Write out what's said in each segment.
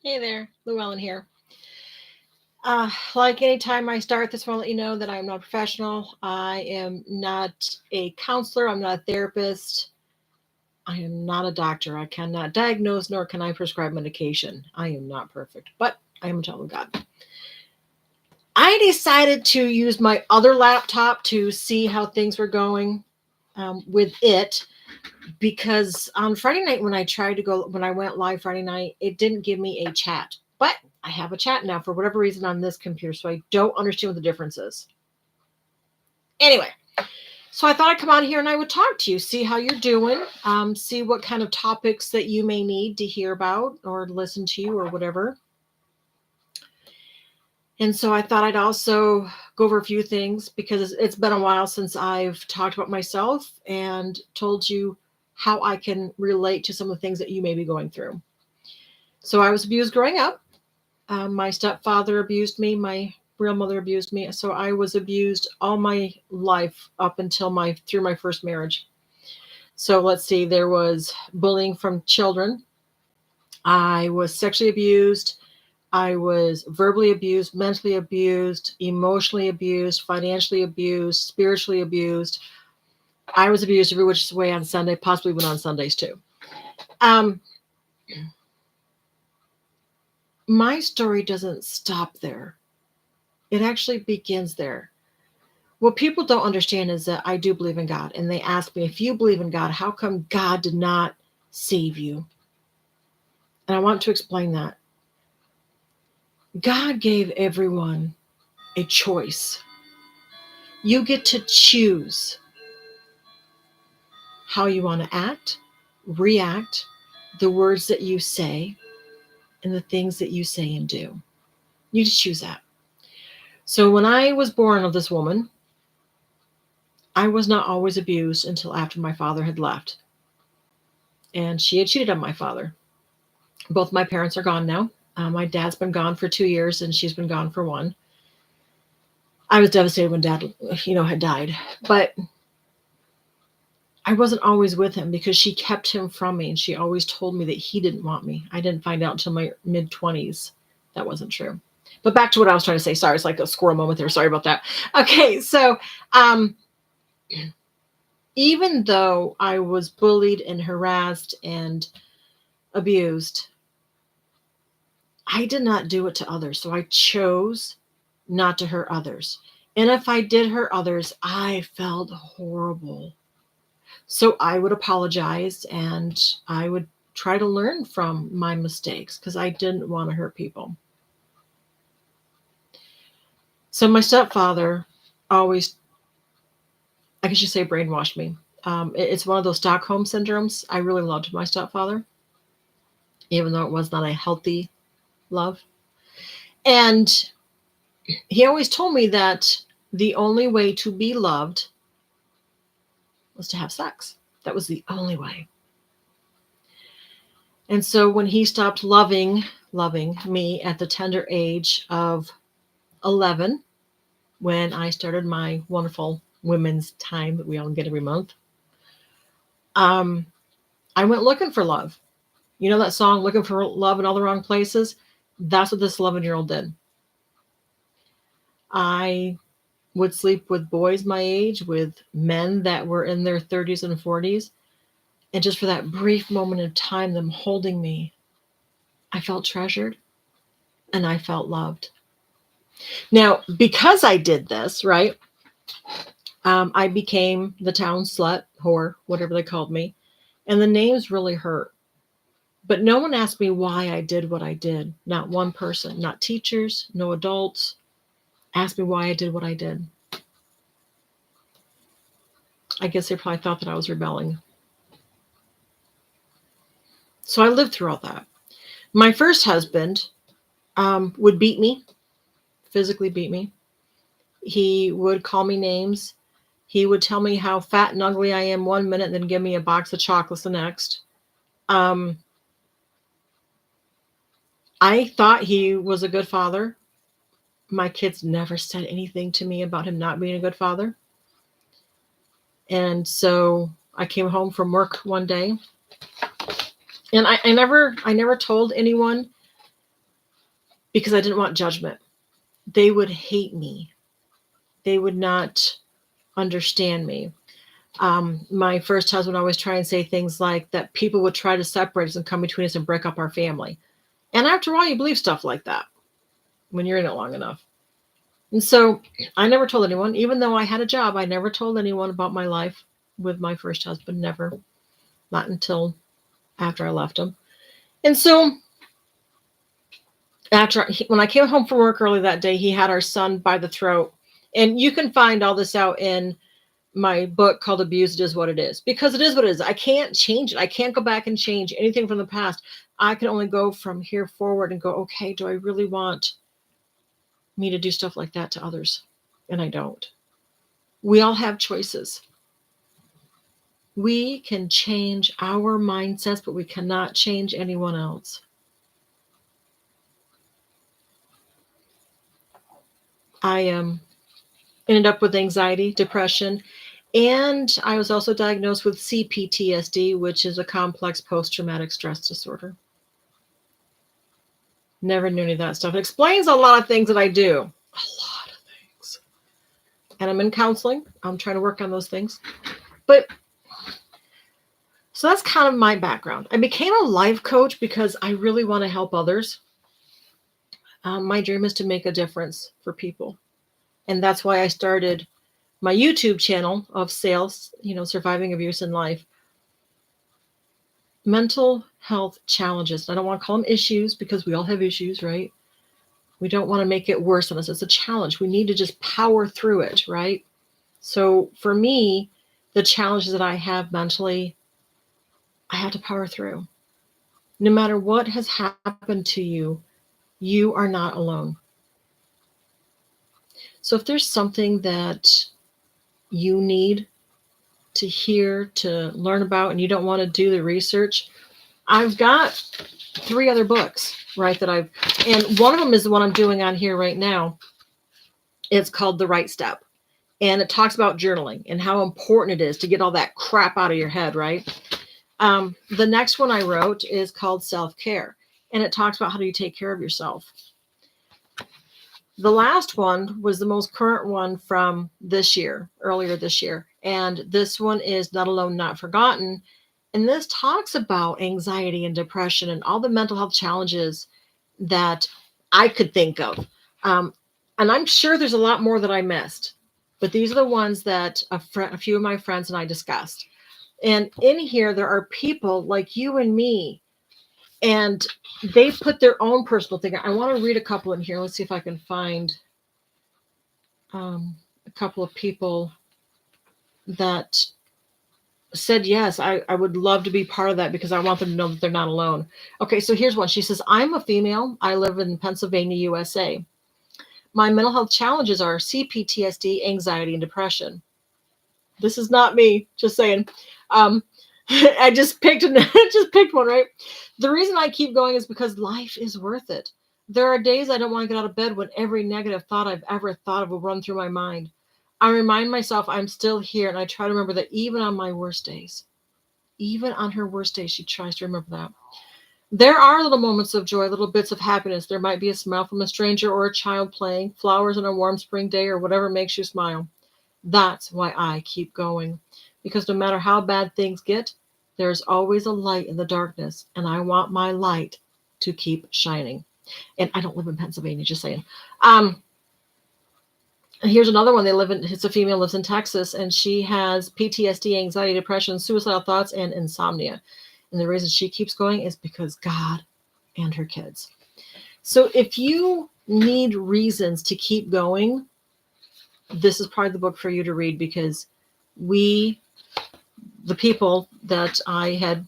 Hey there, Llewellyn here. Like anytime I start this, I want to let you know that I am not a professional. I am not a counselor. I'm not a therapist. I am not a doctor. I cannot diagnose nor can I prescribe medication. I am not perfect, but I am a child of God. I decided to use my other laptop to see how things were going with it because on Friday night when I went live Friday night, it didn't give me a chat. But I have a chat now for whatever reason on this computer, so I don't understand what the difference is. Anyway, so I thought I'd come on here and I would talk to you, see how you're doing, see what kind of topics that you may need to hear about or listen to or whatever. And so I thought I'd also go over a few things because it's been a while since I've talked about myself and told you how I can relate to some of the things that you may be going through. So I was abused growing up. My stepfather abused me. My real mother abused me. So I was abused all my life up until through my first marriage. So let's see, there was bullying from children. I was sexually abused. I was verbally abused, mentally abused, emotionally abused, financially abused, spiritually abused. I was abused every which way on Sunday, possibly even on Sundays too. Um, my story doesn't stop there. It actually begins there. What people don't understand is that I do believe in God. And they ask me, if you believe in God, how come God did not save you? And I want to explain that. God gave everyone a choice. You get to choose how you want to act, react, the words that you say, and the things that you say and do. You just choose that. So when I was born of this woman, I was not always abused until after my father had left. And she had cheated on my father. Both my parents are gone now. My dad's been gone for 2 years and she's been gone for one. I was devastated when dad, had died. But I wasn't always with him because she kept him from me and she always told me that he didn't want me. I didn't find out until my mid-20s that wasn't true. But back to what I was trying to say. Sorry, it's like a squirrel moment there. Sorry about that. Okay, so even though I was bullied and harassed and abused, I did not do it to others. So I chose not to hurt others. And if I did hurt others, I felt horrible. So I would apologize and I would try to learn from my mistakes because I didn't want to hurt people. So my stepfather always, I guess you say, brainwashed me. It's one of those Stockholm syndromes. I really loved my stepfather, even though it was not a healthy love. And he always told me that the only way to be loved was to have sex. That was the only way. And so when he stopped loving me at the tender age of 11, when I started my wonderful women's time that we all get every month, I went looking for love. You know that song, Looking for Love in All the Wrong Places? That's what this 11-year-old did. I would sleep with boys my age, with men that were in their 30s and 40s. And just for that brief moment of time, them holding me, I felt treasured and I felt loved. Now, because I did this, right, I became the town slut, whore, whatever they called me. And the names really hurt. But no one asked me why I did what I did. Not one person, not teachers, no adults asked me why I did what I did. I guess they probably thought that I was rebelling. So I lived through all that. My first husband would beat me, physically beat me. He would call me names. He would tell me how fat and ugly I am one minute and then give me a box of chocolates the next. I thought he was a good father. My kids never said anything to me about him not being a good father. And so I came home from work one day and I never told anyone because I didn't want judgment. They would hate me. They would not understand me. My first husband always try and say things like that people would try to separate us and come between us and break up our family. And after all, you believe stuff like that when you're in it long enough. And so I never told anyone, even though I had a job, I never told anyone about my life with my first husband. Never. Not until after I left him. And so when I came home from work early that day, he had our son by the throat. And you can find all this out in my book called Abused Is What It Is, because it is what it is. I can't change it. I can't go back and change anything from the past. I can only go from here forward and go, okay, do I really want me to do stuff like that to others? And I don't. We all have choices. We can change our mindsets, but we cannot change anyone else. I ended up with anxiety, depression, and I was also diagnosed with CPTSD, which is a complex post-traumatic stress disorder. Never knew any of that stuff. It explains a lot of things that I do. A lot of things. And I'm in counseling. I'm trying to work on those things. But so that's kind of my background. I became a life coach because I really want to help others. My dream is to make a difference for people. And that's why I started my YouTube channel of sales, surviving abuse in life. Mental health challenges. I don't want to call them issues because we all have issues, right? We don't want to make it worse on us. It's a challenge. We need to just power through it, right? So for me, the challenges that I have mentally, I have to power through. No matter what has happened to you, you are not alone. So if there's something that you need to hear, to learn about, and you don't want to do the research, I've got 3 other books, right, and one of them is the one I'm doing on here right now. It's called The Right Step. And it talks about journaling and how important it is to get all that crap out of your head, right? The next one I wrote is called Self-Care. And it talks about how do you take care of yourself. The last one was the most current one from earlier this year. And this one is Not Alone, Not Forgotten. And this talks about anxiety and depression and all the mental health challenges that I could think of. And I'm sure there's a lot more that I missed. But these are the ones that a few of my friends and I discussed. And in here, there are people like you and me. And they put their own personal thing. I want to read a couple in here. Let's see if I can find a couple of people that said, yes, I would love to be part of that because I want them to know that they're not alone. Okay, so here's one. She says, I'm a female. I live in Pennsylvania, USA. My mental health challenges are CPTSD, anxiety, and depression. This is not me, just saying. I just picked one, right? The reason I keep going is because life is worth it. There are days I don't want to get out of bed when every negative thought I've ever thought of will run through my mind. I remind myself I'm still here, and I try to remember that even on my worst days, even on her worst days, she tries to remember that. There are little moments of joy, little bits of happiness. There might be a smile from a stranger or a child playing, flowers on a warm spring day, or whatever makes you smile. That's why I keep going. Because no matter how bad things get, there's always a light in the darkness, and I want my light to keep shining. And I don't live in Pennsylvania, just saying. Here's another one. It's a female, lives in Texas, and she has PTSD, anxiety, depression, suicidal thoughts, and insomnia. And the reason she keeps going is because God and her kids. So if you need reasons to keep going, this is probably the book for you to read, because the people that I had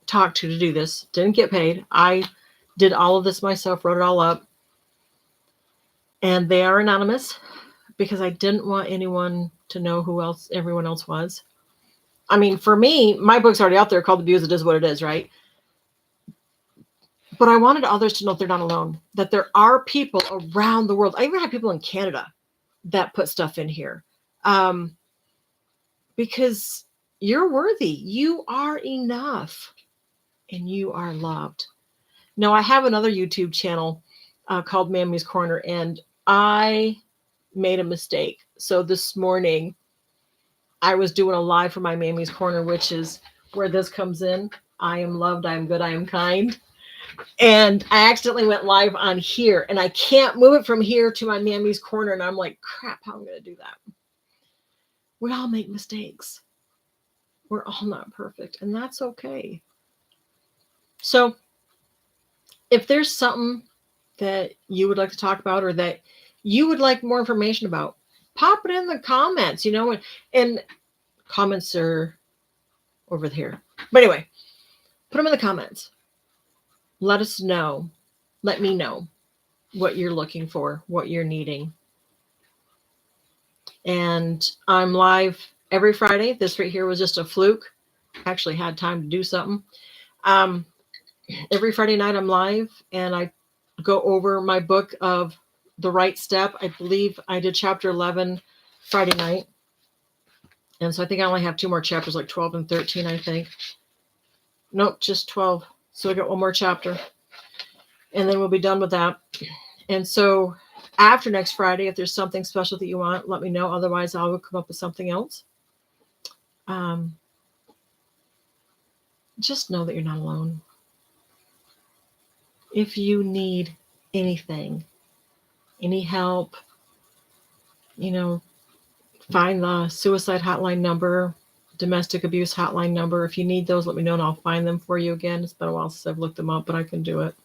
talked to do this didn't get paid. I did all of this myself, wrote it all up. And they are anonymous because I didn't want anyone to know who everyone else was. I mean, for me, my book's already out there called Abused It Is What It Is, right? But I wanted others to know they're not alone, that there are people around the world. I even have people in Canada that put stuff in here. Because you're worthy. You are enough. And you are loved. Now, I have another YouTube channel called Mammy's Corner, and I made a mistake. So this morning, I was doing a live for my Mammy's Corner, which is where this comes in. I am loved, I am good, I am kind. And I accidentally went live on here, and I can't move it from here to my Mammy's Corner. And I'm like, crap, how am I going to do that? We all make mistakes. We're all not perfect, and that's okay. So, if there's something that you would like to talk about or that you would like more information about, pop it in the comments, and comments are over here. But anyway, put them in the comments. Let us know. Let me know what you're looking for, what you're needing. And I'm live every Friday. This right here was just a fluke. Actually had time to do something. Um, every Friday night I'm live, and I go over my book of The Right Step. I believe I did chapter 11 Friday night. And so I think I only have 2 more chapters, like 12 and 13, I think. Nope, just 12. So I got 1 more chapter. And then we'll be done with that. And so after next Friday, if there's something special that you want, let me know. Otherwise, I will come up with something else. Just know that you're not alone. If you need anything, any help, find the suicide hotline number, domestic abuse hotline number. If you need those, let me know and I'll find them for you again. It's been a while since I've looked them up, but I can do it.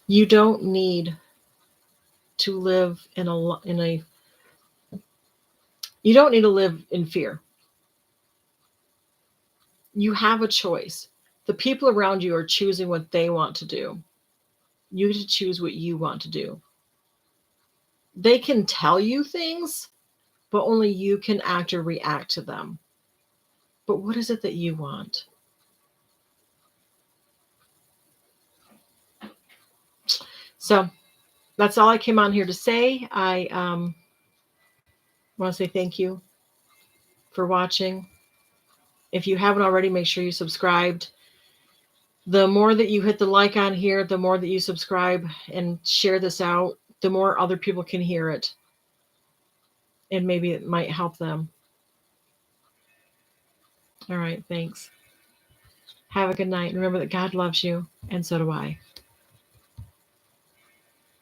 You don't need to live you don't need to live in fear. You have a choice. The people around you are choosing what they want to do. You get to choose what you want to do. They can tell you things, but only you can act or react to them. But what is it that you want? So that's all I came on here to say. I want to say thank you for watching. If you haven't already, make sure you subscribed. The more that you hit the like on here, the more that you subscribe and share this out, the more other people can hear it. And maybe it might help them. All right, thanks. Have a good night. Remember that God loves you, and so do I.